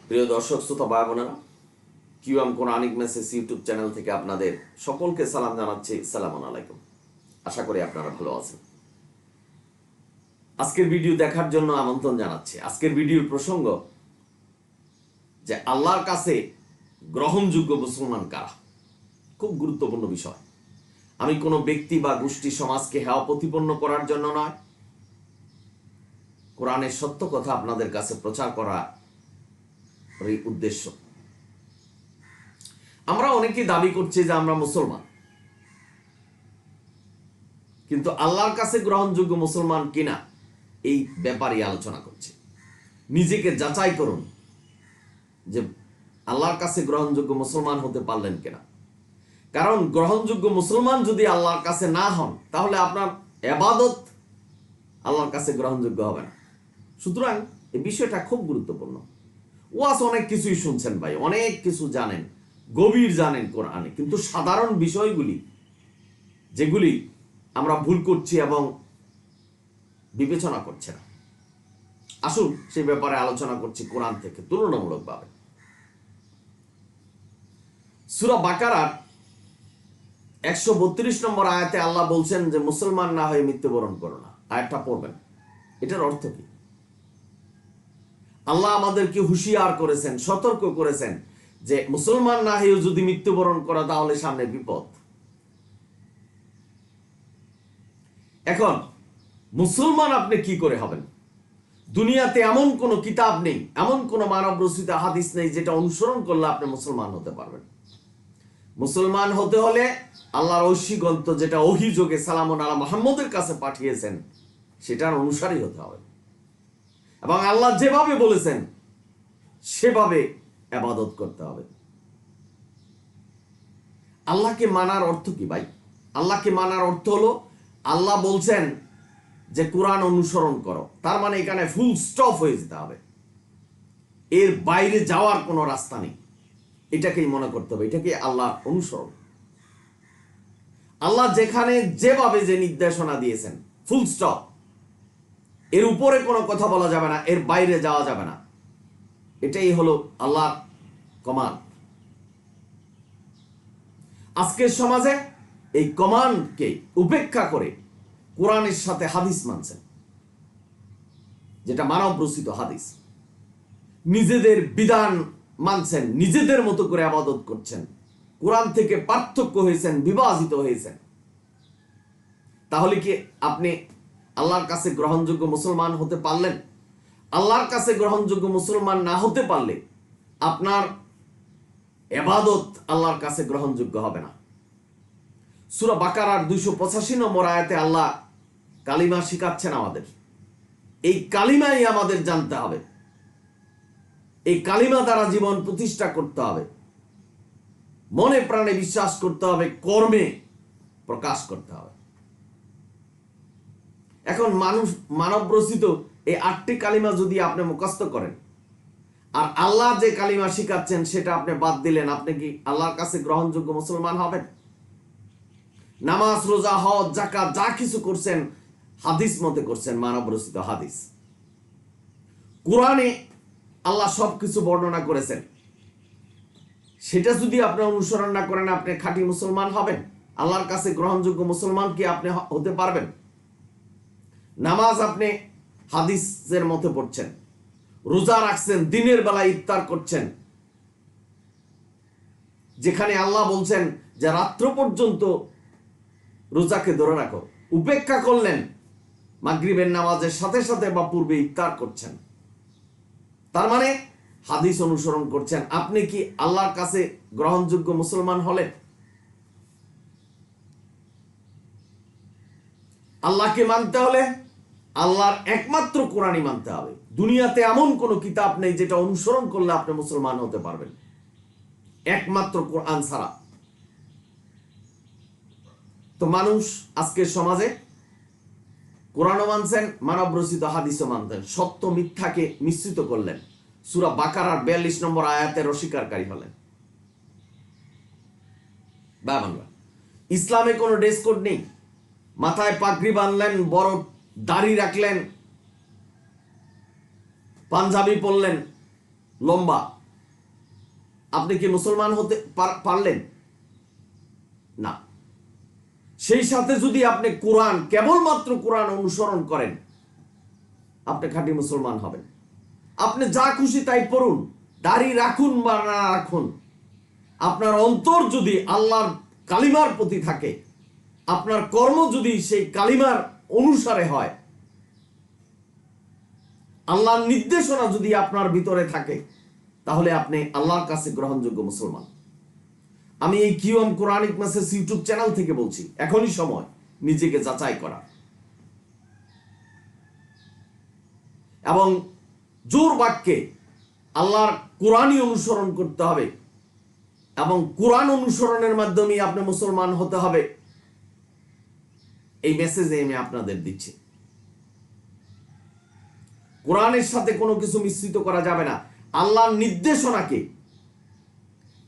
প্রিয় দর্শক শ্রোতা ভাই বোনেরা, QM Quranic message YouTube channel থেকে আপনাদের সকলকে সালাম জানাচ্ছি। আসসালামু আলাইকুম। আশা করি আপনারা ভালো আছেন। আজকের ভিডিও দেখার জন্য আমন্ত্রণ জানাচ্ছি। আজকের ভিডিওর প্রসঙ্গ যে আল্লাহর কাছে গ্রহণযোগ্য মুসলমান কারা। খুব গুরুত্বপূর্ণ বিষয়। আমি কোনো ব্যক্তি বা গোষ্ঠী সমাজকে হেয় প্রতিপন্ন করার জন্য নয়, কোরআনের সত্য কথা আপনাদের কাছে প্রচার করা এই উদ্দেশ্য। আমরা অনেকেই দাবি করছি যে আমরা মুসলমান, কিন্তু আল্লাহর কাছে গ্রহণযোগ্য মুসলমান কিনা এই ব্যাপারে আলোচনা করছি। নিজেকে যাচাই করুন যে আল্লাহর কাছে গ্রহণযোগ্য মুসলমান হতে পারলেন কিনা। কারণ গ্রহণযোগ্য মুসলমান যদি আল্লাহর কাছে না হন, তাহলে আপনার ইবাদত আল্লাহর কাছে গ্রহণযোগ্য হবে না। সুতরাং এই বিষয়টা খুব গুরুত্বপূর্ণ। ওয়াজ অনেক কিছুই শুনছেন ভাই, অনেক কিছু জানেন, গভীর জানেন কোরআনে, কিন্তু সাধারণ বিষয়গুলি যেগুলি আমরা ভুল করছি এবং বিবেচনা করছে না। আসুন সেই ব্যাপারে আলোচনা করছি কোরআন থেকে তুলনামূলকভাবে। সূরা বাকারার 132 নম্বর আয়াতে আল্লাহ বলছেন যে মুসলমান না হয়ে মৃত্যুবরণ করো না। আয়াতটা পড়বেন। এটার অর্থ কি? আল্লাহ আমাদেরকে হুঁশিয়ার করেছেন, সতর্ক করেছেন যে মুসলমান না হয়েও যদি মৃত্যুবরণ করা তাহলে সামনে বিপদ। এখন মুসলমান আপনি কি করে হবেন? দুনিয়াতে এমন কোন কিতাব নেই, এমন কোন মানব রচিত হাদিস নেই যেটা অনুসরণ করলে আপনি মুসলমান হতে পারবেন। মুসলমান হতে হলে আল্লাহর ঐশী গ্রন্থ যেটা ওহী যোগে সালামুন আলা মুহাম্মদের কাছে পাঠিয়েছেন সেটার অনুসারী হতে হবে, এবং আল্লাহ যেভাবে বলেছেন সেভাবে ইবাদত করতে হবে। আল্লাহকে মানার অর্থ কি ভাই? আল্লাহকে মানার অর্থ হলো আল্লাহ বলছেন যে কোরআন অনুসরণ করো, তার মানে এখানে ফুল স্টপ হয়ে যেতে হবে, এর বাইরে যাওয়ার কোনো রাস্তা নেই। এটাকেই মনে করতে হবে, এটাকে আল্লাহ অনুসরণ। আল্লাহ যেখানে যেভাবে যে নির্দেশনা দিয়েছেন ফুল স্টপ, এর উপরে কোনো কথা বলা যাবে না, এর বাইরে যাওয়া যাবে না। এটাই হলো আল্লাহর কমান্ড। আজকের সমাজে এই কমান্ডকে উপেক্ষা করে কোরআনের সাথে হাদিস মানছেন, যেটা মানব রচিত হাদিস। নিজেদের বিধান মানছেন, নিজেদের মতো করে ইবাদত করছেন, কোরআন থেকে পার্থক্য হয়েছেন, বিভাজিত হয়েছেন। তাহলে কি আপনি আল্লাহর কাছে গ্রহণযোগ্য মুসলমান হতে পারলেন? আল্লাহর কাছে গ্রহণযোগ্য মুসলমান না হতে পারলে আপনার ইবাদত আল্লাহর কাছে গ্রহণযোগ্য হবে না। সূরা বাকারার 285 নম্বর আয়াতে আল্লাহ কালিমা শিখাচ্ছেন আমাদের। এই কালিমাই আমাদের জানতে হবে, এই কালিমা দ্বারা জীবন প্রতিষ্ঠা করতে হবে, মনে প্রাণে বিশ্বাস করতে হবে, কর্মে প্রকাশ করতে হবে। এখন মানব রচিত এই 8টি কালিমা যদি আপনি মুখস্থ করেন আর আল্লাহ যে কালিমা শিখাচ্ছেন সেটা আপনি বাদ দিলেন, আপনি কি আল্লাহর কাছে গ্রহণযোগ্য মুসলমান হবেন? নামাজ, রোজা, হজ, যাকাত যা কিছু করছেন হাদিস মতে করছেন, মানব রচিত হাদিস। কোরআনে আল্লাহ সবকিছু বর্ণনা করেছেন, সেটা যদি আপনি অনুসরণ না করেন আপনি খাঁটি মুসলমান হবেন? আল্লাহর কাছে গ্রহণযোগ্য মুসলমান কি আপনি হতে পারবেন? নামাজ আপনি হাদিসের মতে পড়ছেন, রোজা রাখছেন, দিনের বেলা ইফতার করছেন, যেখানে আল্লাহ বলছেন যে রাত্র পর্যন্ত রোজাকে ধরে রাখো, উপেক্ষা করলেন মাগরিবের নামাজের সাথে সাথে বা পূর্বে ইফতার করছেন, তার মানে হাদিস অনুসরণ করছেন। আপনি কি আল্লাহর কাছে গ্রহণযোগ্য মুসলমান হলেন? আল্লাহকে মানতে হলে আল্লাহর একমাত্র কোরআনই মানতে হবে। দুনিয়াতে এমন কোন কিতাব নেই যেটা অনুসরণ করলে আপনি মুসলমান হতে পারবেন, একমাত্র কোরআন ছাড়া। তো মানুষ আজকের সমাজে কোরআনও মানছেন, মানব রচিত হাদিসও মানতেন, সত্য মিথ্যাকে মিশ্রিত করলেন, সূরা বাকারার 42 নম্বর আয়াতের অস্বীকারী হলেন। বাবা, ইসলামে কোনো ড্রেস কোড নেই, মাথায় পাগড়ি বাঁধলেন, বড় দাড়ি রাখলেন, পাঞ্জাবি পরলেন লম্বা, আপনি কি মুসলমান হতে পারলেন না। সেই সাথে যদি আপনি কোরআন, কেবলমাত্র কোরআন অনুসরণ করেন, আপনি খাঁটি মুসলমান হবেন। আপনি যা খুশি তাই পড়ুন, দাড়ি রাখুন বা না রাখুন, আপনার অন্তর যদি আল্লাহর কালিমার প্রতি থাকে, আপনার কর্ম যদি সেই কালিমার অনুসারে হয়, আল্লাহর নির্দেশনা যদি আপনার ভিতরে থাকে, তাহলে আপনি আল্লাহর কাছে গ্রহণযোগ্য মুসলমান। আমি এই QM Quranic message YouTube channel থেকে বলছি, এখনই সময় নিজেকে যাচাই করা এবং জোর বাক্যে আল্লাহর কোরআনই অনুসরণ করতে হবে এবং কোরআন অনুসরণের মাধ্যমে আপনি মুসলমান হতে হবে। এই মেসেজে আমি আপনাদের দিচ্ছি, কোরআনের সাথে কোনো কিছু মিশ্রিত করা যাবে না। আল্লাহর নির্দেশনাকে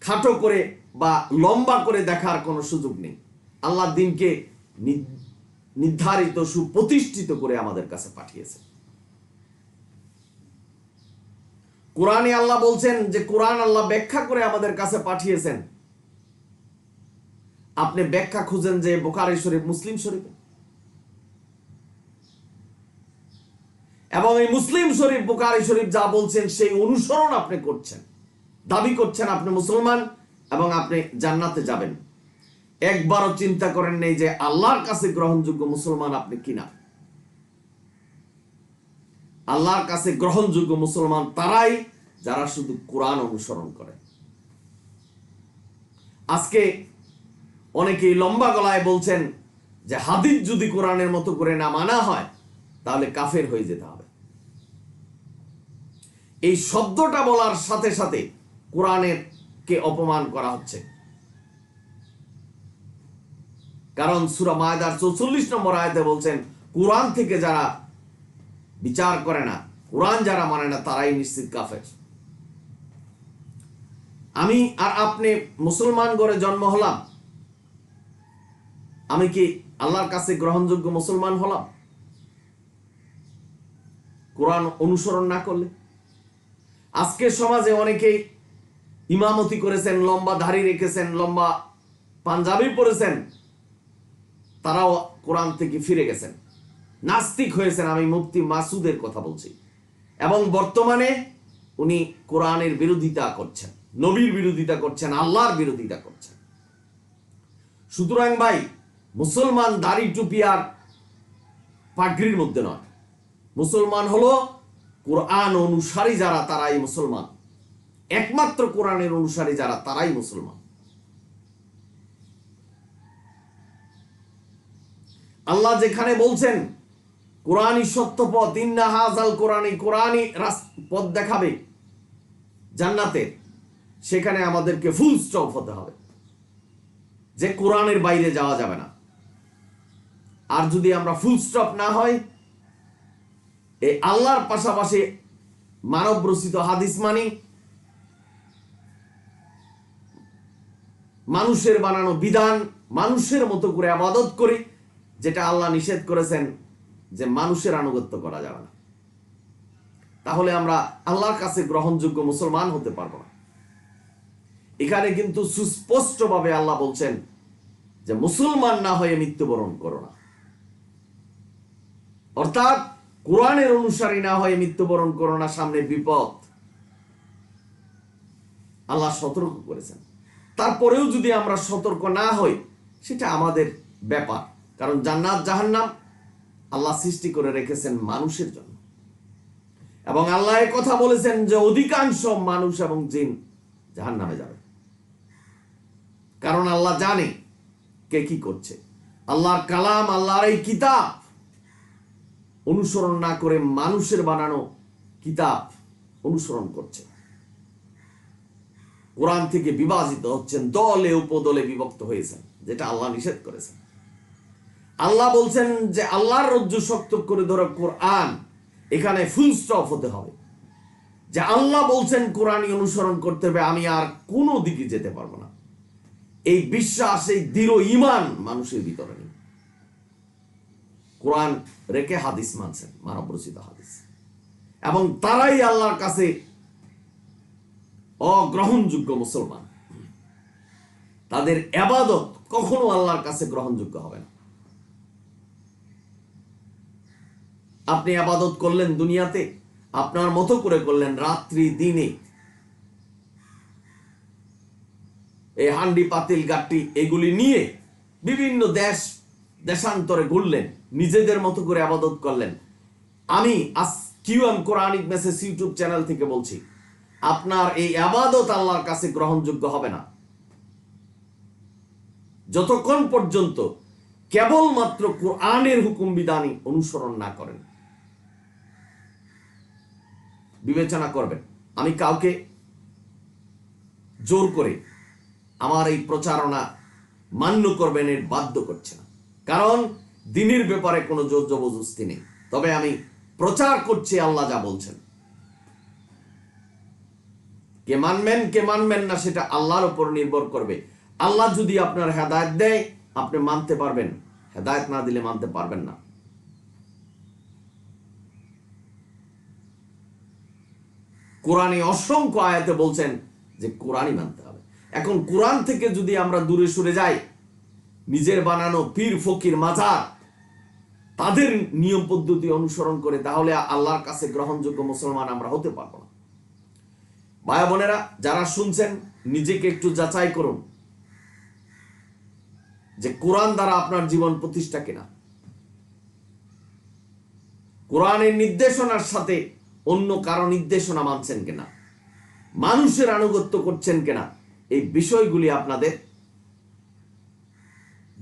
খাটো করে বা লম্বা করে দেখার কোনো সুযোগ নেই। আল্লাহ দিনকে নির্ধারিত সুপ্রতিষ্ঠিত করে আমাদের কাছে পাঠিয়েছে। কোরআনে আল্লাহ বলছেন যে কোরআন আল্লাহ ব্যাখ্যা করে আমাদের কাছে পাঠিয়েছেন। আপনি ব্যাখ্যা খুঁজেন যে বুখারী শরীফ, মুসলিম শরীফে, এবং এই মুসলিম শরীফ, বুখারী শরীফ যা বলছেন সেই অনুসরণ আপনি করছেন, দাবি করছেন আপনি মুসলমান এবং আপনি জান্নাতে যাবেন। একবারও চিন্তা করেন নেই যে আল্লাহর কাছে গ্রহণযোগ্য মুসলমান আপনি কিনা। আল্লাহর কাছে গ্রহণযোগ্য মুসলমান তারাই যারা শুধু কোরআন অনুসরণ করে। আজকে অনেকেই লম্বা গলায় বলছেন যে হাদিস যদি কোরআনের মতো করে না মানা হয় তাহলে কাফের হয়ে যেতে হবে। এই শব্দটা বলার সাথে সাথে কোরআনের কে অপমান করা হচ্ছে। কারণ সূরা মায়দার 44 নম্বর আয়াতে বলছেন, কোরআন থেকে যারা বিচার করে না, কোরআন যারা মানে না, তারাই নিশ্চিত কাফের। আমি আর আপনি মুসলমান ঘরে জন্ম হলাম, আমি কি আল্লাহর কাছে গ্রহণযোগ্য মুসলমান হলাম কোরআন অনুসরণ না করলে? আজকের সমাজে অনেকেই ইমামতি করেছেন, লম্বা দাড়ি রেখেছেন, লম্বা পাঞ্জাবি পরেছেন, তারাও কোরআন থেকে ফিরে গেছেন, নাস্তিক হয়েছেন। আমি মুফতি মাসুদের কথা বলছি। এবং বর্তমানে উনি কোরআনের বিরোধিতা করছেন, নবীর বিরোধিতা করছেন, আল্লাহর বিরোধিতা করছেন। সুতরাং ভাই, মুসলমান দাড়ি টুপি আর পাগড়ির মধ্যে নয়। মুসলমান হলো কোরআন অনুসারী যারা, তারাই মুসলমান। একমাত্র কোরআনের অনুসারী যারা, তারাই মুসলমান। আল্লাহ যেখানে বলছেন কোরআনই সত্য পথ, ইন্না হাযাল কোরআনি, কোরআনই পথ দেখাবে জান্নাতের, সেখানে আমাদেরকে ফুল স্টপ হতে হবে যে কোরআনের বাইরে যাওয়া যাবে না। আর যদি আমরা ফুল স্টপ না হয়, এই আল্লাহর পাশাপাশি মানব রচিত হাদিস মানি, মানুষের বানানো বিধান, মানুষের মতো করে ইবাদত করি, যেটা আল্লাহ নিষেধ করেছেন যে মানুষের আনুগত্য করা যাবে না, তাহলে আমরা আল্লাহর কাছে গ্রহণযোগ্য মুসলমান হতে পারবো না। এখানে কিন্তু সুস্পষ্টভাবে আল্লাহ বলছেন যে মুসলমান না হয়ে মৃত্যুবরণ করো না। অর্থাৎ কোরআনের অনুসারী না হয়ে মৃত্যুবরণ করো না, সামনে বিপদ। আল্লাহ সতর্ক করেছেন। তারপরেও যদি আমরা সতর্ক না হই, সেটা আমাদের ব্যাপার। কারণ জান্নাত জাহান্নাম আল্লাহ সৃষ্টি করে রেখেছেন মানুষের জন্য, এবং আল্লাহ এই কথা বলেছেন যে অধিকাংশ মানুষ এবং জিন জাহান্নামে যাবে। কারণ আল্লাহ জানে কে কি করছে। আল্লাহর কালাম, আল্লাহর এই কিতাব অনুসরণ না করে মানুষের বানানো কিতাব অনুসরণ করছে, কোরআন থেকে বিভাজিত হচ্ছেন, দলে উপদলে বিভক্ত হয়েছেন, যেটা আল্লাহ নিষেধ করেছেন। আল্লাহ বলছেন যে আল্লাহর রজ্জু শক্ত করে ধরো কোরআন, এখানে ফুল স্টপ হতে হবে। যে আল্লাহ বলছেন কোরআনই অনুসরণ করতে হবে, আমি আর কোনো দিকে যেতে পারবো না। এই বিশ্বাস, এই দৃঢ় ঈমান মানুষের ভিতরে নেই। কোরআন রেখে হাদিস মানছেন, মানব রচিত হাদিস, এবং তারাই আল্লাহর কাছে অগ্রহণযোগ্য মুসলমান। তাদের ইবাদত কখনো আল্লাহর কাছে গ্রহণযোগ্য হবে না। আপনি ইবাদত করলেন দুনিয়াতে, আপনার মতো করে করলেন, রাত্রি দিনে এই হান্ডি পাতিল গাট্টি এগুলি নিয়ে বিভিন্ন দেশান্তরে ঘুরলেন, নিজেদের মতো করে ইবাদত করলেন। আমি QM Quranic message YouTube channel থেকে বলছি, আপনার এই ইবাদত আল্লাহর কাছে গ্রহণযোগ্য হবে না যতক্ষণ পর্যন্ত কেবলমাত্র কোরআনের হুকুম বিধানই অনুসরণ না করেন। বিবেচনা করবেন। আমি কাউকে জোর করে আমার এই প্রচারণা মান্য করবেন এর বাধ্য করছে না, কারণ দিনের ব্যাপারে কোনো জোর জবরদস্তি নেই। তবে আমি প্রচার করছি আল্লাহ যা বলছেন। কে মানবেন কে মানবেন না সেটা আল্লাহর উপর নির্ভর করবে। আল্লাহ যদি আপনার হেদায়েত দেয় আপনি মানতে পারবেন, হেদায়েত না দিলে মানতে পারবেন না। কোরআনে অসংখ্য আয়াতে বলছেন যে কোরআনই মানতে হবে। এখন কোরআন থেকে যদি আমরা দূরে সরে যাই, নিজের বানানো পীর ফকির মাজার তাদের নিয়ম পদ্ধতি অনুসরণ করে, তাহলে আল্লাহর কাছে গ্রহণযোগ্য মুসলমান আমরা হতে পারবো না। ভাই বোনেরা যারা শুনছেন, নিজেকে একটু যাচাই করুন যে কোরআন দ্বারা আপনার জীবন প্রতিষ্ঠা কিনা, কোরআনের নির্দেশনার সাথে অন্য কারো নির্দেশনা মানছেন কিনা, মানুষের আনুগত্য করছেন কিনা, এই বিষয়গুলি আপনাদের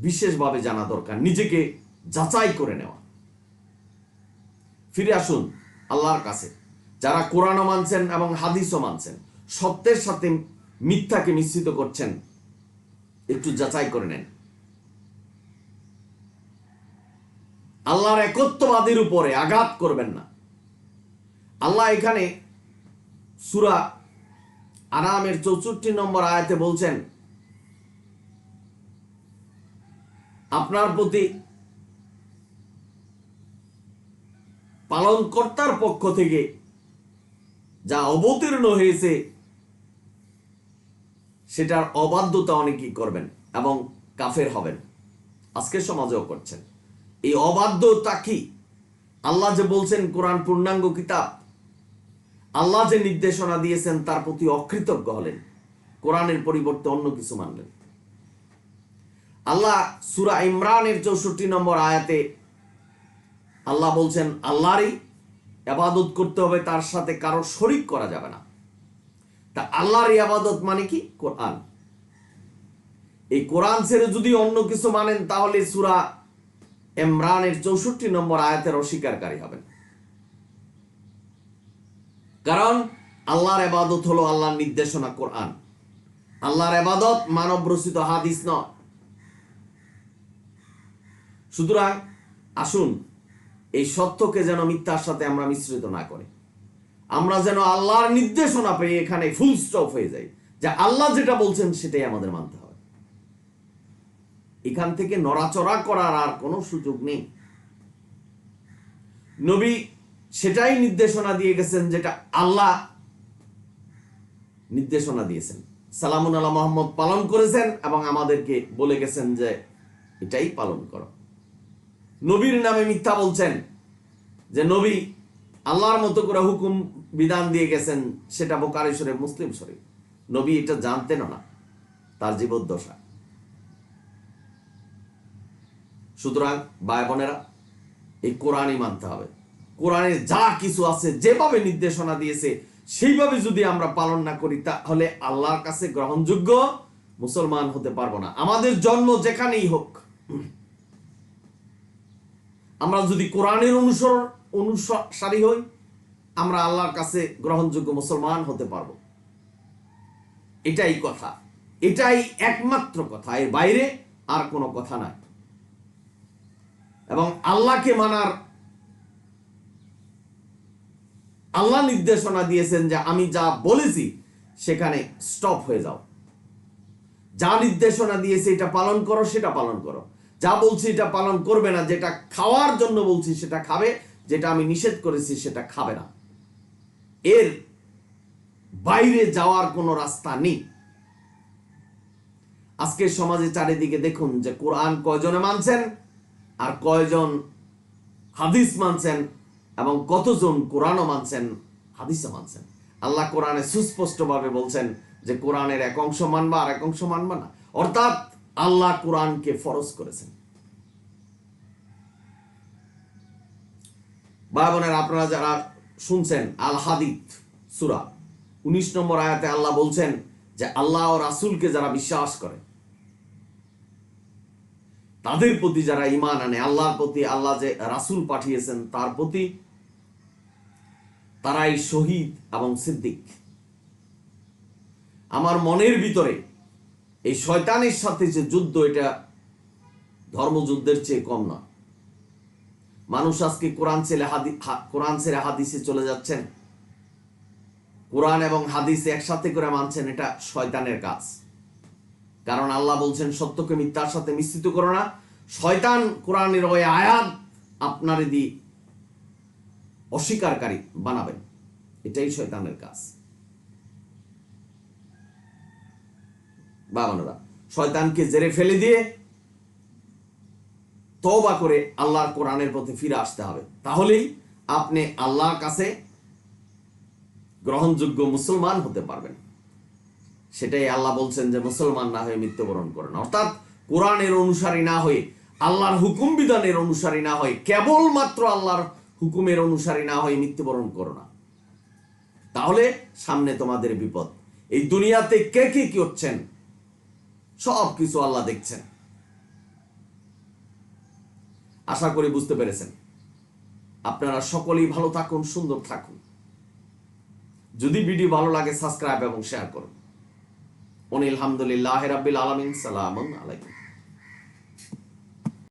বিশেষভাবে জানা দরকার, নিজেকে যাচাই করে নেওয়া। ফিরে আসুন আল্লাহর কাছে। যারা কোরআনও মানছেন এবং হাদিসও মানছেন, সত্যের সাথে মিথ্যাকে মিশ্রিত করছেন, একটু যাচাই করে নেন। আল্লাহর একত্ববাদের উপরে আঘাত করবেন না। আল্লাহ এখানে সূরা আনামের 64 নম্বর আয়াতে বলছেন, আপনার প্রতি পালনকর্তার পক্ষ থেকে যা অবতীর্ণ হয়েছে সেটার অবাধ্যতা অনেকেই করবেন এবং কাফের হবেন। আজকে সমাজেও করছেন। এই অবাধ্যতা কি? আল্লাহ যে বলছেন কোরআন পূর্ণাঙ্গ কিতাব, আল্লাহ যে নির্দেশনা দিয়েছেন তার প্রতি অকৃতজ্ঞ হলেন, কোরআনের পরিবর্তে অন্য কিছু মানলেন। আল্লাহ সূরা ইমরানের 64 নম্বর আয়াতে আল্লাহ বলছেন আল্লাহরই ইবাদত করতে হবে, তার সাথে কারো শরীক করা যাবে না। তা আল্লাহর ইবাদত মানে কি? কোরআন। এই কোরআন ছেড়ে যদি অন্য কিছু মানেন তাহলে সূরা ইমরানের 64 নম্বর আয়াতের অস্বীকারী হবেন। কারণ আল্লাহর ইবাদত হলো আল্লাহর নির্দেশনা কোরআন। আল্লাহর ইবাদত মানব রচিত হাদিস নয়। সুতরাং আসুন এই সত্যকে যেন মিথ্যার সাথে আমরা মিশ্রিত না করি। আমরা যেন আল্লাহর নির্দেশনা পেয়ে এখানে ফুল স্টপ হয়ে যাই, যে আল্লাহ যেটা বলছেন সেটাই আমাদের মানতে হবে। এখান থেকে নড়াচড়া করার আর কোনো সুযোগ নেই। নবী সেটাই নির্দেশনা দিয়ে গেছেন যেটা আল্লাহ নির্দেশনা দিয়েছেন। সালামুন আলা মুহাম্মদ পালন করেছেন এবং আমাদেরকে বলে গেছেন যে এটাই পালন করো। নবীর নামে মিথ্যা বলছেন যে নবী আল্লাহর মতো করে হুকুম বিধান দিয়ে গেছেন, সেটা বুখারী শরীফ, মুসলিম শরীফ। নবী এটা জানতেন না, তার জীবদ্দশা। সুতরাং ভাই বোনেরা, এই কোরআনই মানতে হবে। কোরআনে যা কিছু আছে, যেভাবে নির্দেশনা দিয়েছে সেইভাবে যদি আমরা পালন না করি তাহলে আল্লাহর কাছে গ্রহণযোগ্য মুসলমান হতে পারবো না। আমাদের জন্ম যেখানেই হোক, আমরা যদি কোরআনের অনুসারী হই, আমরা আল্লাহর কাছে গ্রহণযোগ্য মুসলমান হতে পারবো। এটাই কথা, এটাই একমাত্র কথা, এর বাইরে আর কোনো কথা নাই। এবং আল্লাহকে মানার, আল্লাহ নির্দেশনা দিয়েছেন যে আমি যা বলেছি সেখানে স্টপ হয়ে যাও। যা নির্দেশনা দিয়েছে এটা পালন করো, সেটা পালন করো। যা বলছি এটা পালন করবে না, যেটা খাওয়ার জন্য বলছি সেটা খাবে, যেটা আমি নিষেধ করেছি সেটা খাবে না। এর বাইরে যাওয়ার কোনো রাস্তা নেই। আজকের সমাজে চারিদিকে দেখুন যে কোরআন কয়জনে মানছেন আর কয়জন হাদিস মানছেন, এবং কতজন কোরআনও মানছেন, হাদিসও মানছেন। আল্লাহ কোরআনে সুস্পষ্টভাবে বলছেন যে কোরআনের এক অংশ মানবা আর এক অংশ মানবা না, অর্থাৎ আল্লাহ কোরআনকে ফরজ করেছেন। ভাই বোনেরা, আপনারা যারা শুনছেন আল হাদিদ সূরা 19 নম্বর আয়াতে আল্লাহ বলছেন যে আল্লাহ ও রাসূলকে যারা বিশ্বাস করে, তাদের প্রতি যারা ঈমান আনে, আল্লাহর প্রতি, আল্লাহ যে রাসূল পাঠিয়েছেন তার প্রতি, তারাই শহীদ এবং সিদ্দিক। আমার মনের ভিতরে এই শয়তানের সাথে যে যুদ্ধ, এটা ধর্মযুদ্ধের চেয়ে কম নয়। মানুষ আজকে কোরআন ছেড়ে হাদিসে চলে যাচ্ছেন, কোরআন এবং হাদিস একসাথে করে মানছেন, এটা শয়তানের কাজ। কারণ আল্লাহ বলছেন সত্যকে মিথ্যার সাথে মিশ্রিত করো না। শয়তান কোরআনের ওই আয়াত আপনারে দিয়ে অস্বীকারী বানাবেন, এটাই শয়তানের কাজ। বাবানোরা, শয়তানকে জেরে ফেলে দিয়ে তওবা করে আল্লাহর কোরআনের প্রতি ফিরে আসতে হবে, তাহলেই আপনি আল্লাহর কাছে গ্রহণযোগ্য মুসলমান হতে পারবেন। সেটাই আল্লাহ বলছেন যে মুসলমান না হয়ে মৃত্যুবরণ করেন, অর্থাৎ কোরআনের অনুসারী না হয়ে, আল্লাহর হুকুম বিধানের অনুসারী না হয়ে, কেবলমাত্র আল্লাহর হুকুমের অনুসারী না হয়ে মৃত্যুবরণ করো না। তাহলে সামনে তোমাদের বিপদ। এই দুনিয়াতে কে কি করছেন সব কিছু আল্লাহ দেখছেন। আশা করি বুঝতে পেরেছেন। আপনারা সকলেই ভালো থাকুন, সুন্দর থাকুন। যদি ভিডিও ভালো লাগে সাবস্ক্রাইব এবং শেয়ার করুন। আলহামদুলিল্লাহ রাব্বিল আলামিন। সালামুন আলাইকুম।